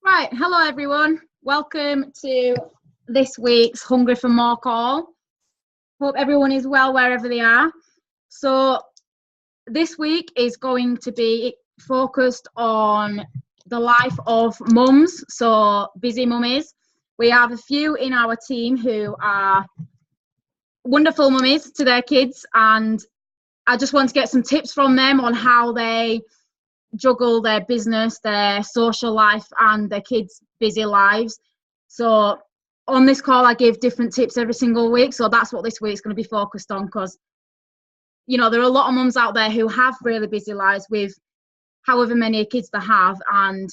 Right, hello everyone. Welcome to this week's Hungry for More call. Hope everyone is well wherever they are. So this week is going to be focused on the life of mums, so busy mummies. We have a few in our team who are wonderful mummies to their kids, and I just want to get some tips from them on how they juggle their business, their social life, and their kids' busy lives. So on this call, I give different tips every single week. So that's what this week's going to be focused on, because there are a lot of mums out there who have really busy lives with however many kids they have, and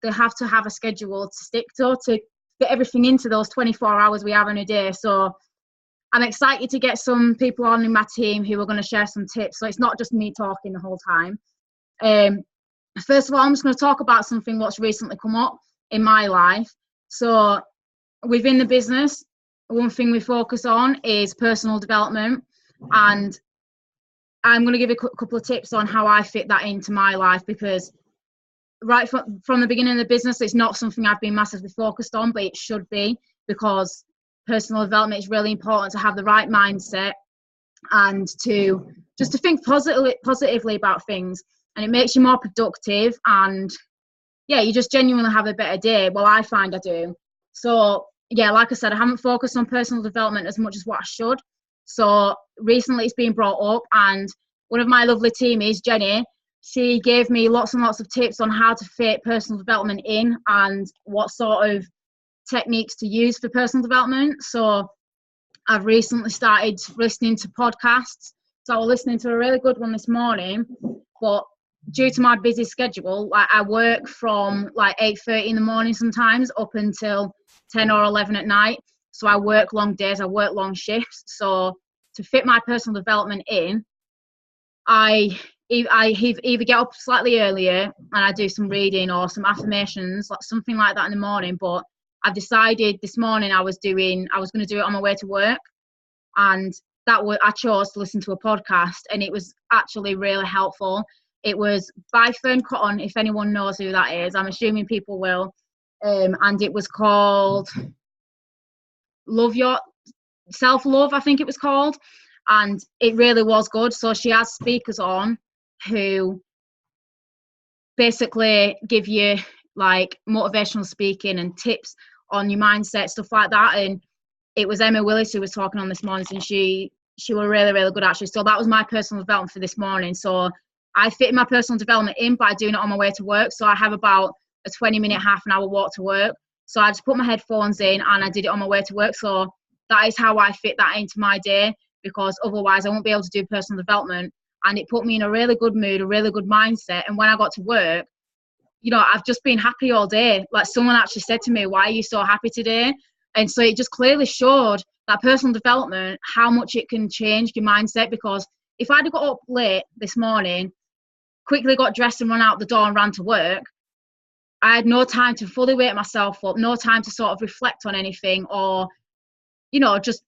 they have to have a schedule to stick to fit everything into those 24 hours we have in a day. So I'm excited to get some people on in my team who are going to share some tips. So it's not just me talking the whole time. First of all, I'm just going to talk about something what's recently come up in my life. So within the business, one thing we focus on is personal development, and I'm going to give a couple of tips on how I fit that into my life, because right from the beginning of the business, it's not something I've been massively focused on, but it should be, because personal development is really important to have the right mindset and to think positively about things. And it makes you more productive, and you just genuinely have a better day. Well, I find I do. So like I said, I haven't focused on personal development as much as what I should. So recently it's been brought up, and one of my lovely teamies, Jenny, she gave me lots and lots of tips on how to fit personal development in and what sort of techniques to use for personal development. So I've recently started listening to podcasts. So I was listening to a really good one this morning, but due to my busy schedule, I work from 8:30 in the morning sometimes up until 10 or 11 at night. So I work long days, I work long shifts. So to fit my personal development in, I either get up slightly earlier and I do some reading or some affirmations, something like that in the morning. But I've decided this morning I was going to do it on my way to work, and I chose to listen to a podcast, and it was actually really helpful. It was by Fern Cotton, if anyone knows who that is. I'm assuming people will. And it was called Self-Love, I think it was called. And it really was good. So she has speakers on who basically give you motivational speaking and tips on your mindset, stuff like that. And it was Emma Willis who was talking on this morning, and she was really, really good actually. So that was my personal development for this morning. So I fit my personal development in by doing it on my way to work. So I have about a 20-minute, half an hour walk to work. So I just put my headphones in and I did it on my way to work. So that is how I fit that into my day, because otherwise I won't be able to do personal development. And it put me in a really good mood, a really good mindset. And when I got to work, I've just been happy all day. Someone actually said to me, "Why are you so happy today?" And so it just clearly showed that personal development, how much it can change your mindset. Because if I'd have got up late this morning, quickly got dressed and run out the door and ran to work, I had no time to fully wake myself up, no time to sort of reflect on anything, or just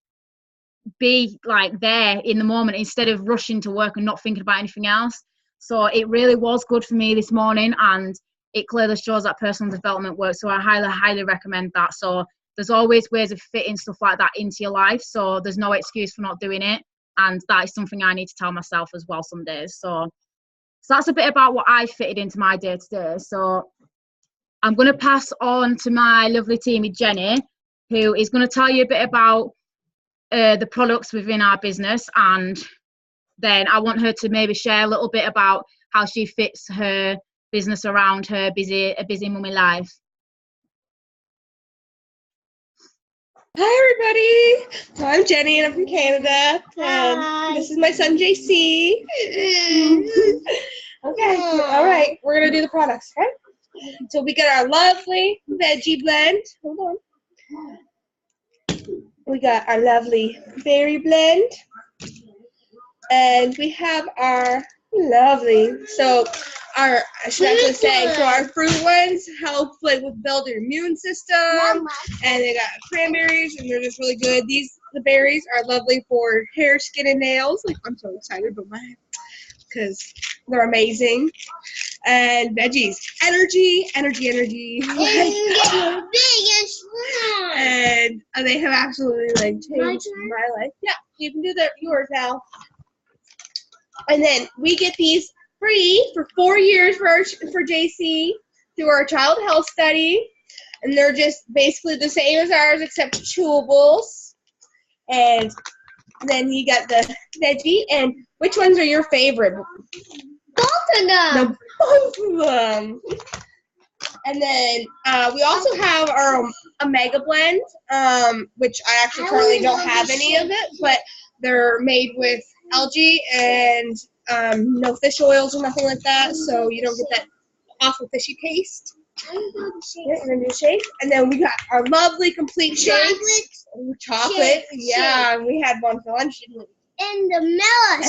be there in the moment instead of rushing to work and not thinking about anything else. So it really was good for me this morning, and it clearly shows that personal development works. So I highly recommend that. So there's always ways of fitting stuff like that into your life, so there's no excuse for not doing it. And that is something I need to tell myself as well some days. So that's a bit about what I fitted into my day today. So I'm going to pass on to my lovely teammate Jenny, who is going to tell you a bit about the products within our business, and then I want her to maybe share a little bit about how she fits her business around her busy mummy life. Hi everybody, so I'm Jenny and I'm from Canada, and this is my son JC. Okay, all right, we're gonna do the products, okay? So we got our lovely veggie blend. Hold on. We got our lovely berry blend, and we have our lovely, I should actually say, so our fruit ones help with build your immune system, and they got cranberries, and they're just really good. The berries are lovely for hair, skin, and nails. I'm so excited about mine because they're amazing. and veggies. Energy. And they have absolutely like changed my life. Yeah, you can do that yours now. And then we get these free for 4 years for JC through our child health study. And they're just basically the same as ours except chewables. And then you got the veggie. And which ones are your favorite? Both of them. Both of them. And then we also have our Omega Blend, which I actually currently don't have any of it, but they're made with algae and no fish oils or nothing like that, so you don't get that awful fishy taste. Yeah, we're gonna do a shake. And then we got our lovely complete shakes. Chocolate. Yeah, and we had one for lunch, didn't we? And the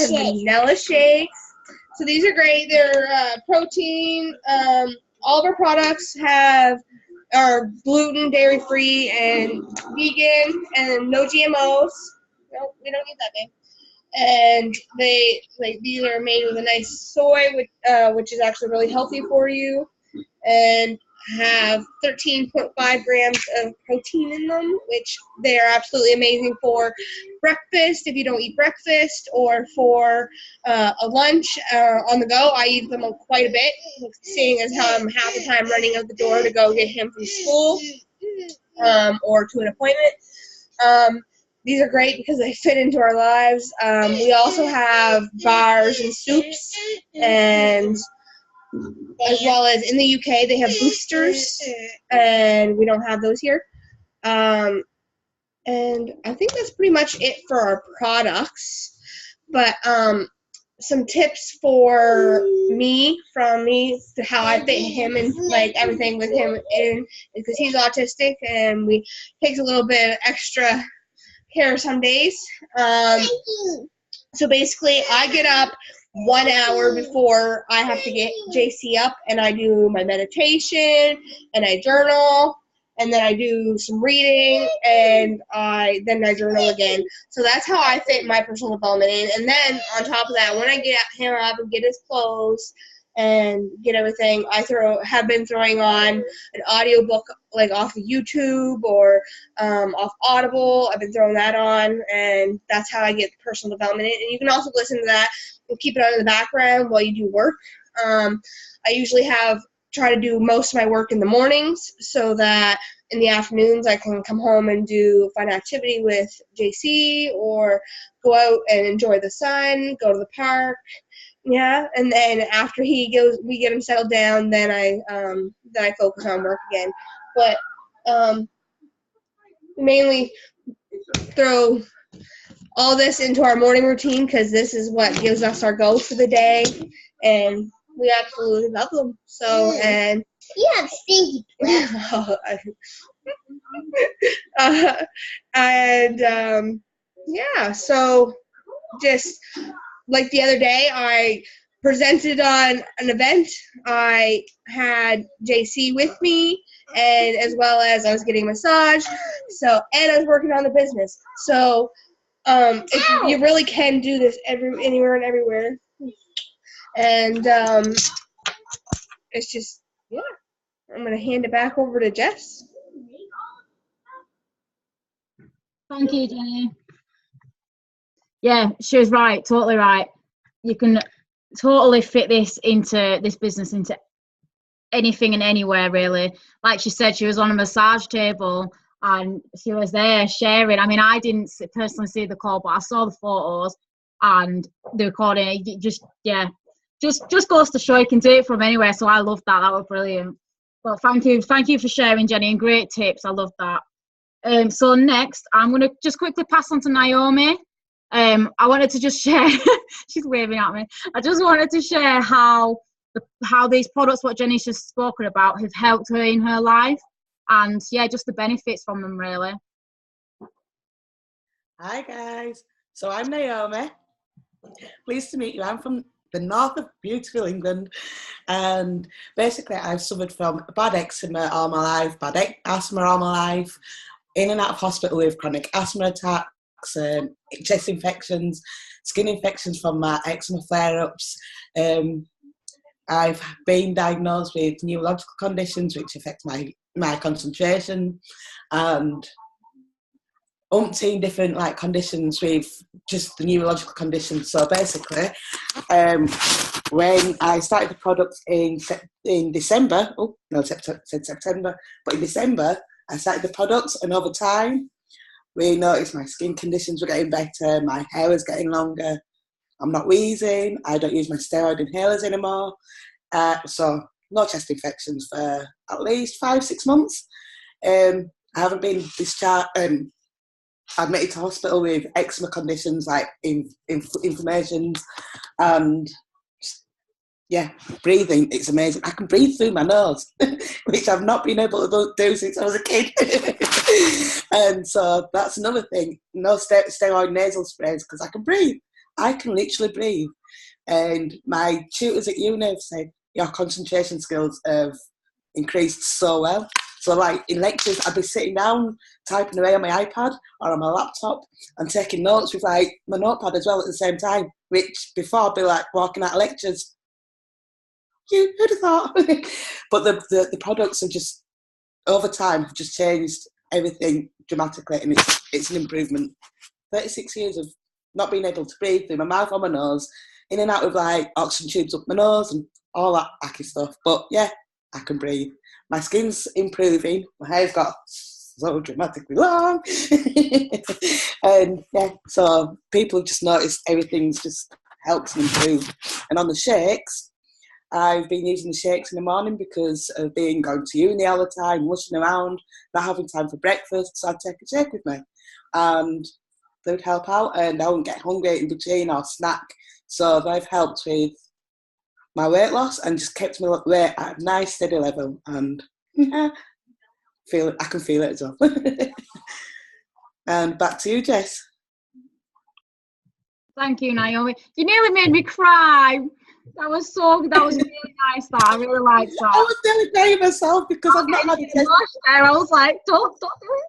vanilla shakes. So these are great. They're protein. All of our products are gluten, dairy free, and vegan, and no GMOs. No, we don't need that name. And these are made with a nice soy, which is actually really healthy for you, and have 13.5 grams of protein in them, which they are absolutely amazing for breakfast if you don't eat breakfast, or for a lunch on the go. I eat them quite a bit, seeing as how I'm half the time running out the door to go get him from school or to an appointment. These are great because they fit into our lives. We also have bars and soups, and as well as in the UK, they have boosters, and we don't have those here. And I think that's pretty much it for our products. But some tips for me, to how I fit him and like everything with him in, because he's autistic and it takes a little bit of extra care some days. So basically, I get up 1 hour before I have to get JC up, and I do my meditation, and I journal, and then I do some reading, and then I journal again. So that's how I fit my personal development in. And then on top of that, when I get him up and get his clothes and get everything, I have been throwing on an audiobook like off of YouTube or off Audible. I've been throwing that on, and that's how I get personal development in. And you can also listen to that and keep it on in the background while you do work. I usually try to do most of my work in the mornings so that in the afternoons I can come home and do a fun activity with JC or go out and enjoy the sun, go to the park. Yeah, and then after we get him settled down, then I focus on work again. But mainly throw all this into our morning routine because this is what gives us our go for the day, and we absolutely love them. So, and you have stinky breath. Yeah, so just like the other day, I presented on an event. I had JC with me, and as well as I was getting a massage. So, and I was working on the business. So, you really can do this anywhere and everywhere. And it's just, yeah. I'm gonna hand it back over to Jess. Thank you, Jenny. Yeah, she was right, totally right. You can totally fit this business into anything and anywhere, really. Like she said, she was on a massage table and she was there sharing. I mean, I didn't personally see the call, but I saw the photos and the recording. Just goes to show you can do it from anywhere. So I love that. That was brilliant. Well, thank you for sharing, Jenny, and great tips. I love that. So next, I'm going to just quickly pass on to Naomi. I wanted to just share, she's waving at me. I just wanted to share how these products, what Jenny's just spoken about, have helped her in her life. And yeah, just the benefits from them, really. Hi, guys. So I'm Naomi. Pleased to meet you. I'm from the north of beautiful England. And basically, I've suffered from bad eczema all my life, bad asthma all my life, in and out of hospital with chronic asthma attacks, chest infections, skin infections from my eczema flare-ups, I've been diagnosed with neurological conditions which affect my concentration, and umpteen different like conditions with just the neurological conditions. So basically, when I started the product in December, September, but in December I started the products, and over time we noticed my skin conditions were getting better, my hair was getting longer, I'm not wheezing, I don't use my steroid inhalers anymore, so no chest infections for at least 5-6 months. I haven't been discharged, admitted to hospital with eczema conditions like inflammations, and yeah, breathing, it's amazing. I can breathe through my nose, which I've not been able to do since I was a kid. And so that's another thing, no steroid nasal sprays, because I can breathe. I can literally breathe. And my tutors at uni have said, your concentration skills have increased so well. So like in lectures, I'd be sitting down, typing away on my iPad or on my laptop and taking notes with like my notepad as well at the same time, which before I'd be like walking out of lectures. Who'd have thought? But the products have just, over time, have just changed everything dramatically, and it's an improvement. 36 years of not being able to breathe through my mouth or my nose, in and out of like oxygen tubes up my nose and all that wacky stuff. But yeah, I can breathe. My skin's improving. My hair's got so dramatically long. And yeah, so people have just noticed everything's just helps and improve. And on the shakes, I've been using the shakes in the morning because of being going to uni all the time, rushing around, not having time for breakfast, so I'd take a shake with me. And they would help out, and I wouldn't get hungry in between or snack. So they've helped with my weight loss and just kept my weight at a nice steady level, and I can feel it as well. And back to you, Jess. Thank you, Naomi. You nearly made me cry. That was really nice. That I really liked that. I was nearly crying myself because I've not had a chest. I was like, don't do it.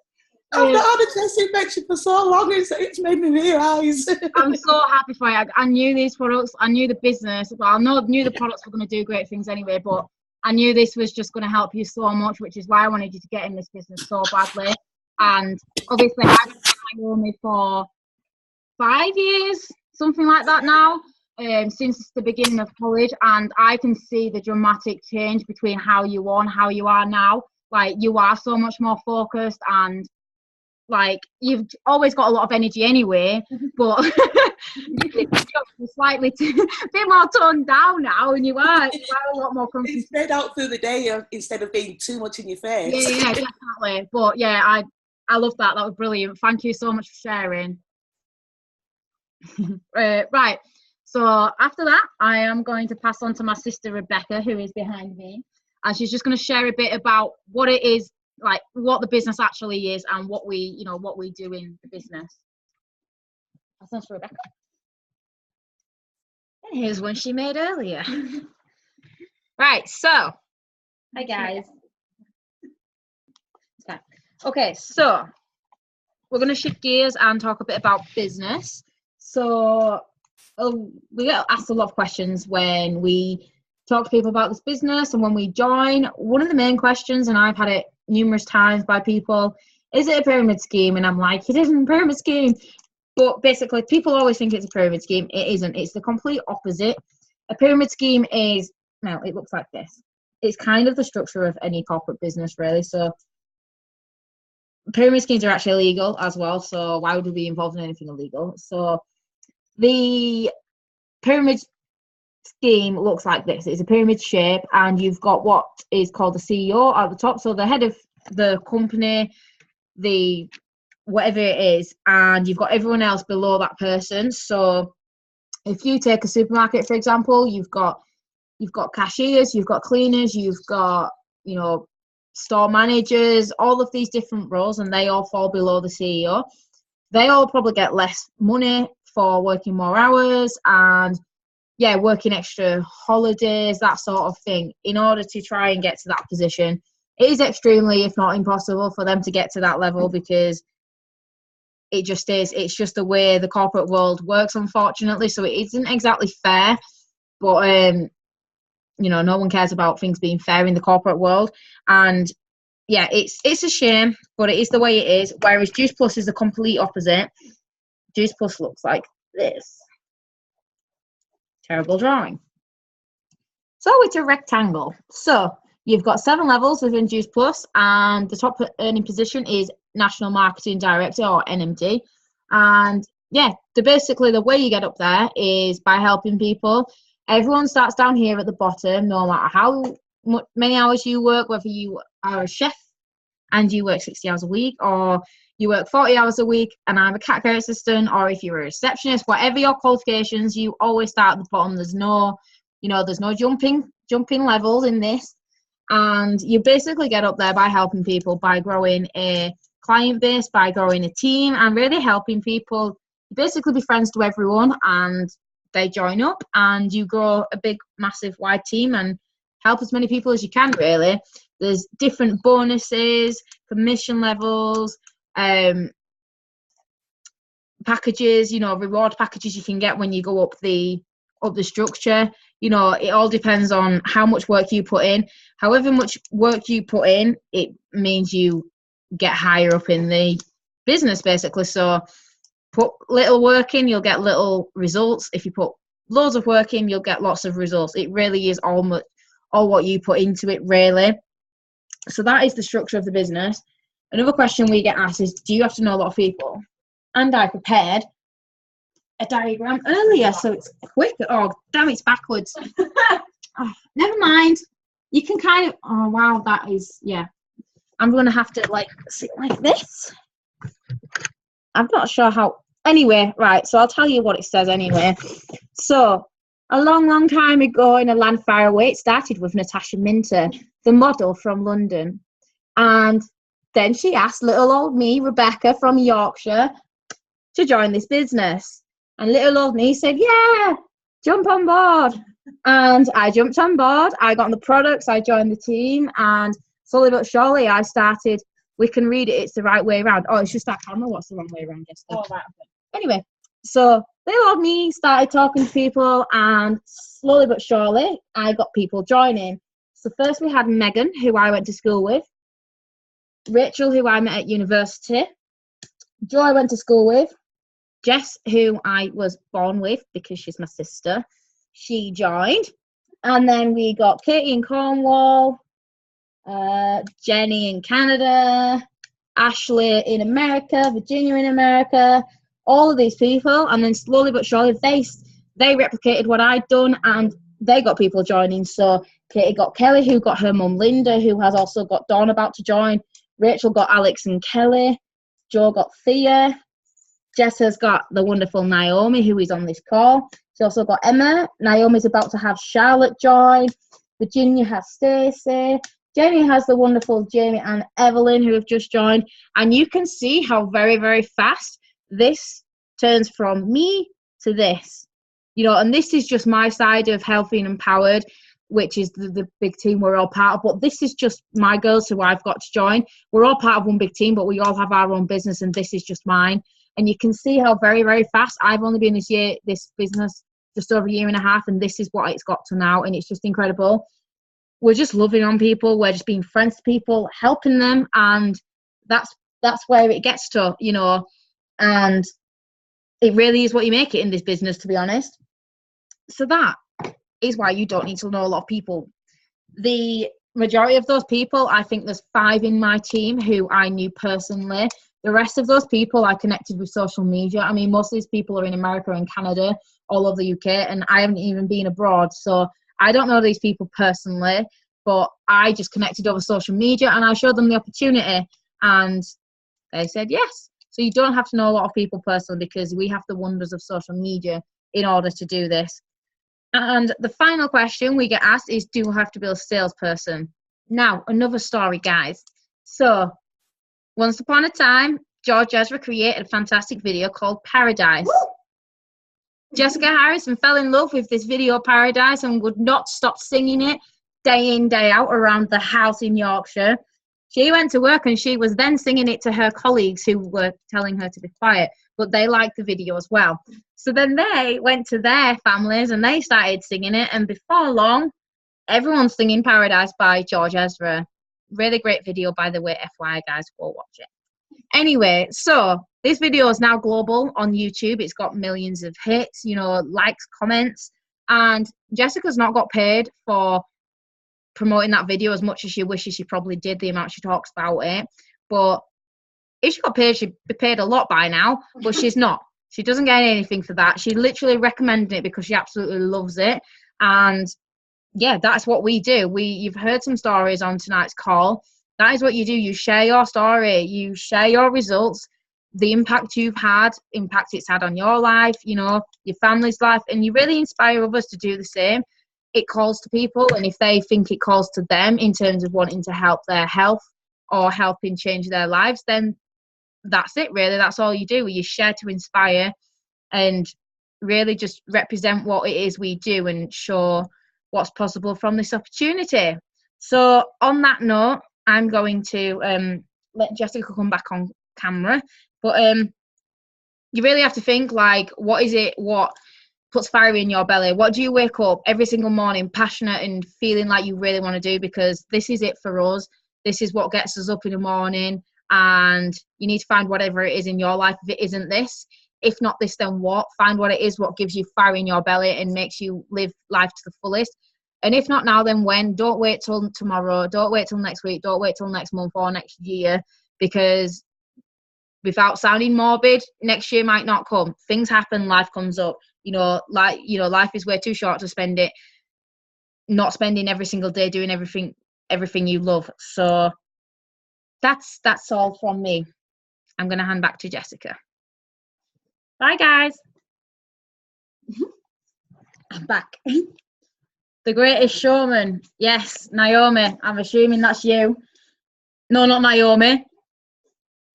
I've not had a chest infection for so long. It's made me realise. I'm so happy for you. I knew these products. I knew the business. Well, I knew the products were going to do great things anyway, but I knew this was just going to help you so much, which is why I wanted you to get in this business so badly. And obviously, I've been Naomi for 5 years, something like that now. Since the beginning of college, and I can see the dramatic change between how you were and how you are now. Like, you are so much more focused, and like, you've always got a lot of energy anyway, but you're slightly a bit more toned down now, and you are a lot more confident. It's spread out through the day instead of being too much in your face. Yeah, definitely. But yeah, I love that. That was brilliant. Thank you so much for sharing. Right. So after that, I am going to pass on to my sister Rebecca, who is behind me, and she's just going to share a bit about what it is, like what the business actually is, and what we do in the business. That's nice for Rebecca. And here's one she made earlier. Right. So, hi guys. Okay. So we're going to shift gears and talk a bit about business. So. We get asked a lot of questions when we talk to people about this business and when we join. One of the main questions, and I've had it numerous times by people, is it a pyramid scheme? And I'm like, it isn't a pyramid scheme. But basically, people always think it's a pyramid scheme. It isn't. It's the complete opposite. A pyramid scheme is, well, it looks like this. It's kind of the structure of any corporate business, really. So pyramid schemes are actually illegal as well. So why would we be involved in anything illegal? So the pyramid scheme looks like this. It's a pyramid shape, and you've got what is called the CEO at the top, so the head of the company, the whatever it is, and you've got everyone else below that person. So if you take a supermarket, for example, you've got cashiers, you've got cleaners, you've got, store managers, all of these different roles, and they all fall below the CEO. They all probably get less money for working more hours and working extra holidays, that sort of thing, in order to try and get to that position. It is extremely, if not impossible, for them to get to that level, because it just is. It's just the way the corporate world works, unfortunately. So it isn't exactly fair, but you know, no one cares about things being fair in the corporate world. And yeah, it's a shame, but it is the way it is. Whereas Juice Plus is the complete opposite. Juice Plus looks like this. Terrible drawing. So it's a rectangle. So you've got 7 levels within Juice Plus, and the top earning position is National Marketing Director, or NMD. And yeah, basically the way you get up there is by helping people. Everyone starts down here at the bottom, no matter how many hours you work, whether you are a chef and you work 60 hours a week, or you work 40 hours a week and I'm a cat care assistant, or if you're a receptionist, whatever your qualifications, you always start at the bottom. There's no, you know, there's no jumping levels in this. And you basically get up there by helping people, by growing a client base, by growing a team, and really helping people. You basically be friends to everyone, and they join up, and you grow a big, massive, wide team and help as many people as you can, really. There's different bonuses, commission levels, packages, you know, reward packages you can get when you go up the structure. You know, it all depends on how much work you put in. However much work you put in, it means you get higher up in the business, basically. So put little work in, you'll get little results. If you put loads of work in, you'll get lots of results. It really is all what you put into it, really. So that is the structure of the business. Another question we get asked is, do you have to know a lot of people? And I prepared a diagram earlier, so it's quick. Oh, damn, it's backwards. Oh, never mind. You can kind of, oh, wow, that is, yeah. I'm going to have to, like, sit like this. I'm not sure how. Anyway, right, so I'll tell you what it says anyway. So, a long, long time ago in a land far away, it started with Natasha Minter, the model from London. And then she asked little old me, Rebecca from Yorkshire, to join this business. And little old me said, yeah, jump on board. And I jumped on board. I got on the products. I joined the team. And slowly but surely, I started. We can read it. It's the right way around. Oh, it's just that camera. What's the wrong way around, Jessica? Oh, right. Anyway, so little old me started talking to people. And slowly but surely, I got people joining. So first we had Megan, who I went to school with. Rachel, who I met at university. Jo, I went to school with. Jess, who I was born with because she's my sister, she joined. And then we got Katie in Cornwall, Jenny in Canada, Ashley in America, Virginia in America, all of these people. And then slowly but surely, they replicated what I'd done, and they got people joining. So Katie got Kelly, who got her mum Linda, who has also got Dawn about to join. Rachel got Alex and Kelly. Jo got Thea. Jess has got the wonderful Naomi, who is on this call. She also got Emma. Naomi's about to have Charlotte join. Virginia has Stacey. Jenny has the wonderful Jamie and Evelyn, who have just joined. And you can see how very, very fast this turns from me to this. You know, and this is just my side of Healthy and Empowered, which is the big team we're all part of. But this is just my girls who I've got to join. We're all part of one big team, but we all have our own business, and this is just mine. And you can see how very, very fast. I've only been this business just over a year and a half, and this is what it's got to now, and it's just incredible. We're just loving on people. We're just being friends to people, helping them, and that's where it gets to, you know. And it really is what you make it in this business, to be honest. So that is why you don't need to know a lot of people. The majority of those people, I think there's 5 in my team who I knew personally. The rest of those people I connected with social media. I mean, most of these people are in America and Canada, all over the UK, and I haven't even been abroad. So I don't know these people personally, but I just connected over social media, and I showed them the opportunity, and they said yes. So you don't have to know a lot of people personally, because we have the wonders of social media in order to do this. And the final question we get asked is, do I have to be a salesperson? Now, another story, guys. So once upon a time, George Ezra created a fantastic video called Paradise. Woo! Jessica Harrison fell in love with this video, Paradise, and would not stop singing it day in, day out around the house in Yorkshire. She went to work and she was then singing it to her colleagues who were telling her to be quiet, but they liked the video as well. So then they went to their families and they started singing it, and before long, Everyone's Singing Paradise by George Ezra. Really great video, by the way, FYI, guys, go watch it. Anyway, so this video is now global on YouTube. It's got millions of hits, you know, likes, comments, and Jessica's not got paid for promoting that video as much as she wishes she probably did, the amount she talks about it. But if she got paid, she'd be paid a lot by now, but she's not. She doesn't get anything for that. She literally recommended it because she absolutely loves it. And yeah, that's what we do. You've heard some stories on tonight's call. That is what you do. You share your story, you share your results, the impact you've had, impact it's had on your life, you know, your family's life, and you really inspire others to do the same. It calls to people, and if they think it calls to them in terms of wanting to help their health or helping change their lives, then that's it, really. That's all you do. You share to inspire and really just represent what it is we do and show what's possible from this opportunity. So on that note, I'm going to let Jessica come back on camera. But you really have to think, like, what is it what puts fire in your belly? What do you wake up every single morning passionate and feeling like you really want to do? Because this is it for us. This is what gets us up in the morning, and you need to find whatever it is in your life. If it isn't this, if not this, then what? Find what it is, what gives you fire in your belly and makes you live life to the fullest. And if not now, then when? Don't wait till tomorrow. Don't wait till next week. Don't wait till next month or next year, because without sounding morbid, next year might not come. Things happen, life comes up. Life is way too short to spend it not spending every single day doing everything you love. So that's all from me. I'm going to hand back to Jessica. Bye, guys. I'm back. The Greatest Showman. Yes, Naomi. I'm assuming that's you. No, not Naomi.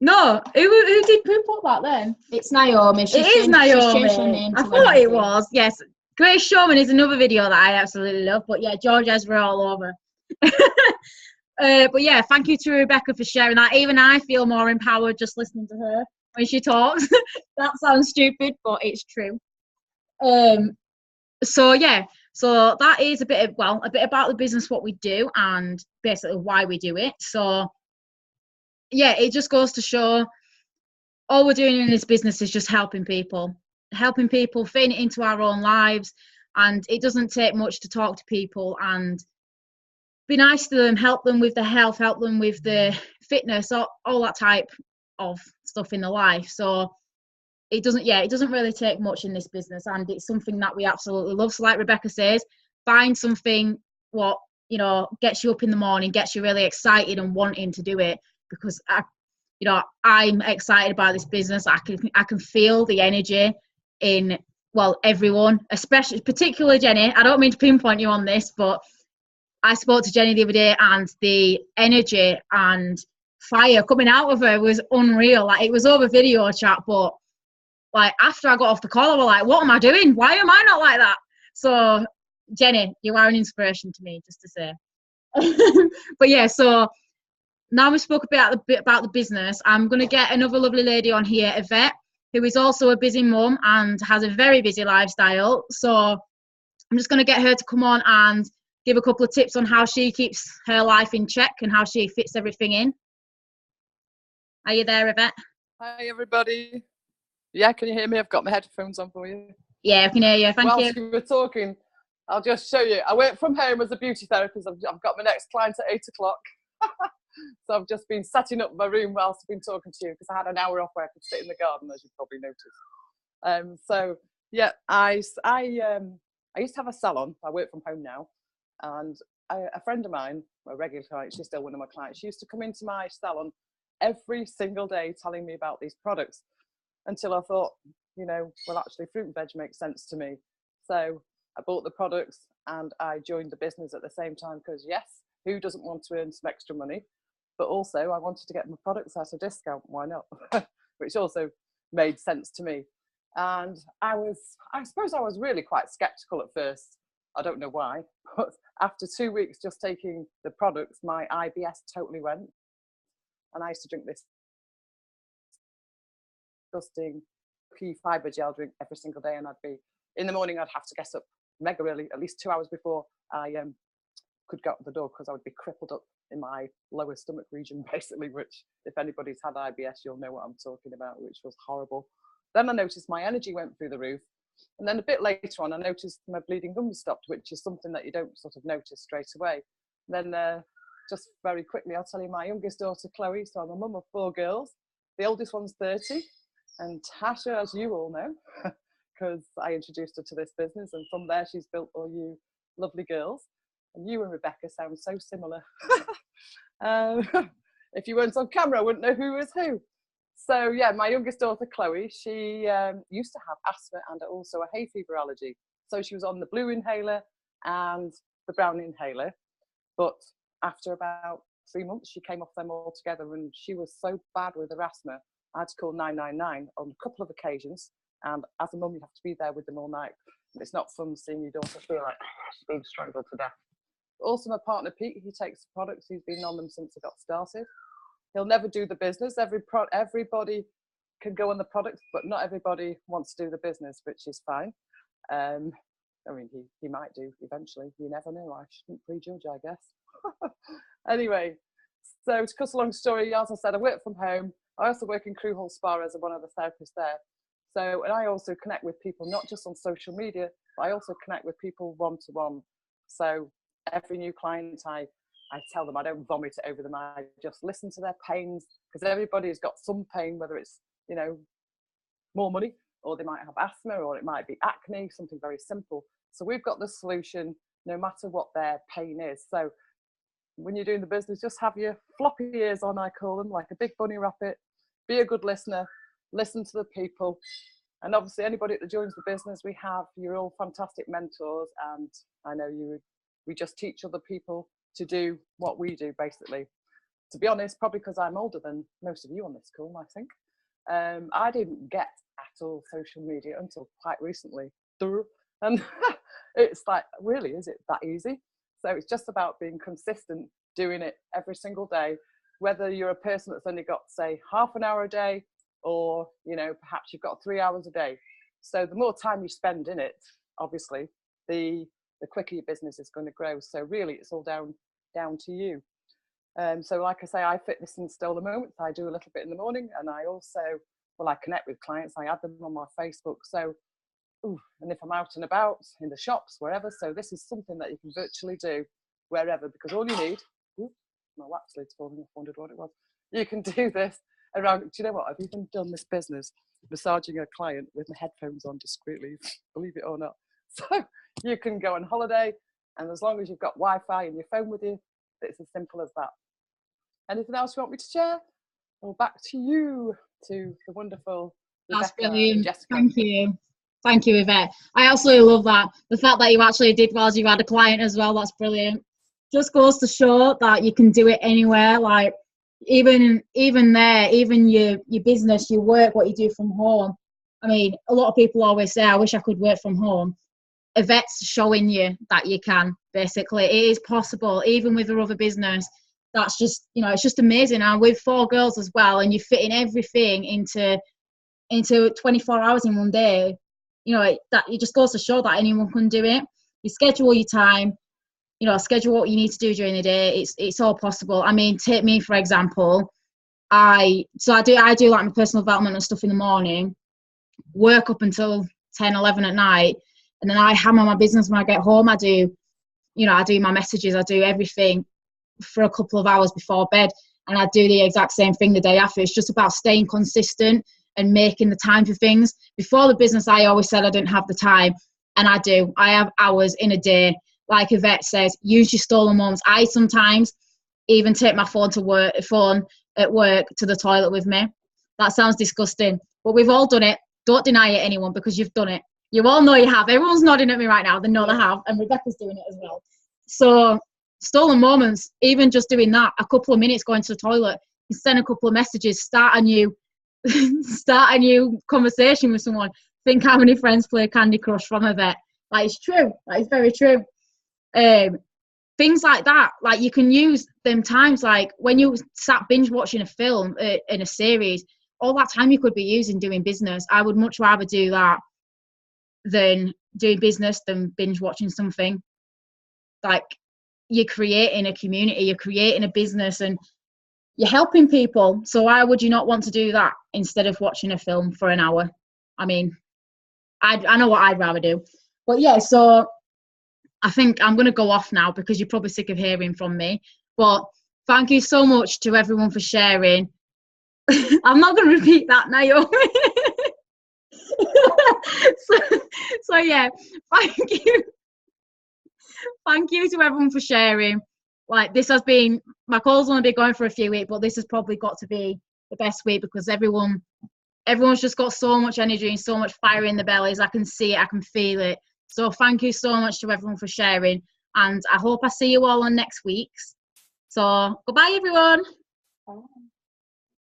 No, who did poop up that then? It's Naomi. It is Naomi. I thought it was. Yes. Greatest Showman is another video that I absolutely love. But yeah, George Ezra all over. But yeah, thank you to Rebecca for sharing that. Even I feel more empowered just listening to her when she talks. That sounds stupid, but it's true. So yeah, so that is a bit about the business, what we do, and basically why we do it. So yeah, it just goes to show all we're doing in this business is just helping people, fitting it into our own lives. And it doesn't take much to talk to people and be nice to them, help them with the health, help them with the fitness, all that type of stuff in their life. So it doesn't really take much in this business, and it's something that we absolutely love. So like Rebecca says, find something what, you know, gets you up in the morning, gets you really excited and wanting to do it, because I'm excited about this business. I can feel the energy in, well, everyone, particularly Jenny. I don't mean to pinpoint you on this, but I spoke to Jenny the other day, and the energy and fire coming out of her was unreal. Like, it was over video chat, but like after I got off the call, I was like, what am I doing? Why am I not like that? So Jenny, you are an inspiration to me, just to say. But yeah, so now we spoke a bit about the business, I'm going to get another lovely lady on here, Yvette, who is also a busy mum and has a very busy lifestyle. So I'm just going to get her to come on and give a couple of tips on how she keeps her life in check and how she fits everything in. Are you there, Yvette? Hi, everybody. Yeah, can you hear me? I've got my headphones on for you. Yeah, I can hear you. Thank you. Whilst you were talking, I'll just show you. I work from home as a beauty therapist. I've got my next client at 8 o'clock. So I've just been setting up my room whilst I've been talking to you, because I had an hour off where I could sit in the garden, as you probably noticed. So yeah, I used to have a salon. I work from home now, and a friend of mine, a regular client, she's still one of my clients, she used to come into my salon every single day telling me about these products, until I thought, well, actually fruit and veg makes sense to me. So I bought the products and I joined the business at the same time, because yes, who doesn't want to earn some extra money? But also I wanted to get my products at a discount, why not? Which also made sense to me. And I suppose I was really quite skeptical at first. I don't know why, but after 2 weeks just taking the products, my IBS totally went. And I used to drink this disgusting pea fibre gel drink every single day, and in the morning I'd have to get up mega early, at least 2 hours before I could go out the door because I would be crippled up in my lower stomach region, basically, which if anybody's had IBS, you'll know what I'm talking about, which was horrible. Then I noticed my energy went through the roof. And then a bit later on, I noticed my bleeding gums stopped, which is something that you don't sort of notice straight away. Then just very quickly, I'll tell you my youngest daughter, Chloe, so I'm a mum of 4 girls. The oldest one's 30. And Tasha, as you all know, because I introduced her to this business, and from there she's built all you lovely girls. And you and Rebecca sound so similar. If you weren't on camera, I wouldn't know who was who. So yeah, my youngest daughter, Chloe, she used to have asthma and also a hay fever allergy. So she was on the blue inhaler and the brown inhaler. But after about 3 months, she came off them altogether, and she was so bad with her asthma, I had to call 999 on a couple of occasions. And as a mum, you have to be there with them all night. It's not fun seeing your daughter feel like she's being strangled to death. Also, my partner, Pete, he takes products. He's been on them since I got started. He'll never do the business. Everybody can go on the product, but not everybody wants to do the business, which is fine. I mean, he might do eventually. You never know. I shouldn't prejudge, I guess. Anyway, so to cut a long story, as I said, I work from home. I also work in Crew Hall Spa as one of the therapists there. So, and I also connect with people, not just on social media, but I also connect with people one-to-one. So every new client, I tell them, I don't vomit it over them. I just listen to their pains, because everybody has got some pain, whether it's, you know, more money, or they might have asthma, or it might be acne, something very simple. So we've got the solution no matter what their pain is. So when you're doing the business, just have your floppy ears on, I call them, like a big bunny rabbit. Be a good listener, listen to the people. And obviously anybody that joins the business, you're all fantastic mentors. And I know we just teach other people to do what we do, basically. To be honest, probably because I'm older than most of you on this call, I think. I didn't get at all social media until quite recently. And it's like, really, is it that easy? So it's just about being consistent, doing it every single day, whether you're a person that's only got, say, half an hour a day, or, you know, perhaps you've got 3 hours a day. So the more time you spend in it, obviously, the quicker your business is going to grow. So really, it's all down to you. So like I say, I fitness and Stole the Moments. I do a little bit in the morning, and I also, I connect with clients. I add them on my Facebook. So, and if I'm out and about in the shops, wherever. So this is something that you can virtually do wherever, because all you need, my wax lid's falling off, wondered what it was. You can do this around, do you know what? I've even done this business, massaging a client with my headphones on discreetly, believe it or not. So you can go on holiday, and as long as you've got Wi-Fi and your phone with you, it's as simple as that. Anything else you want me to share? Well, back to you, to the wonderful That's Rebecca brilliant. and Jessica. Thank you, Yvette. I absolutely love that. The fact that you actually did whilst you had a client as well, that's brilliant. Just goes to show that you can do it anywhere. Like even there, even your business, your work, what you do from home. I mean, a lot of people always say, I wish I could work from home. Yvette's showing you that you can, basically. It is possible, even with her other business. That's just, you know, it's just amazing. And with 4 girls as well, and you're fitting everything into 24 hours in one day, you know, it just goes to show that anyone can do it. You schedule your time, you know, schedule what you need to do during the day. It's all possible. I mean, take me, for example. I do like my personal development and stuff in the morning, work up until 10, 11 at night, and then I hammer my business when I get home. I do my messages, I do everything for a couple of hours before bed, and I do the exact same thing the day after. It's just about staying consistent and making the time for things. Before the business, I always said I didn't have the time, and I do. I have hours in a day. Like Yvette says, use your stolen moments. I sometimes even take my phone at work to the toilet with me. That sounds disgusting, but we've all done it. Don't deny it, anyone, because you've done it. You all know you have. Everyone's nodding at me right now. They know they have, and Rebecca's doing it as well. So stolen moments, even just doing that, a couple of minutes going to the toilet, you send a couple of messages, start a new conversation with someone. Think how many friends play Candy Crush from Yvette. Like, it's true. That is very true. Things like that, like you can use them times, like when you sat binge watching a film in a series, all that time you could be using doing business. I would much rather do that than doing business than binge watching something. Like, you're creating a community, you're creating a business, and you're helping people. So why would you not want to do that instead of watching a film for an hour? I mean, I know what I'd rather do. But yeah, so I think I'm going to go off now because you're probably sick of hearing from me. But thank you so much to everyone for sharing. I'm not going to repeat that, Naomi. so yeah, thank you to everyone for sharing. Like, this has been, my call's only been going for a few weeks, but this has probably got to be the best week because everyone's just got so much energy and so much fire in the bellies. I can see it, I can feel it. So thank you so much to everyone for sharing, and I hope I see you all on next week's. So goodbye, everyone. Bye.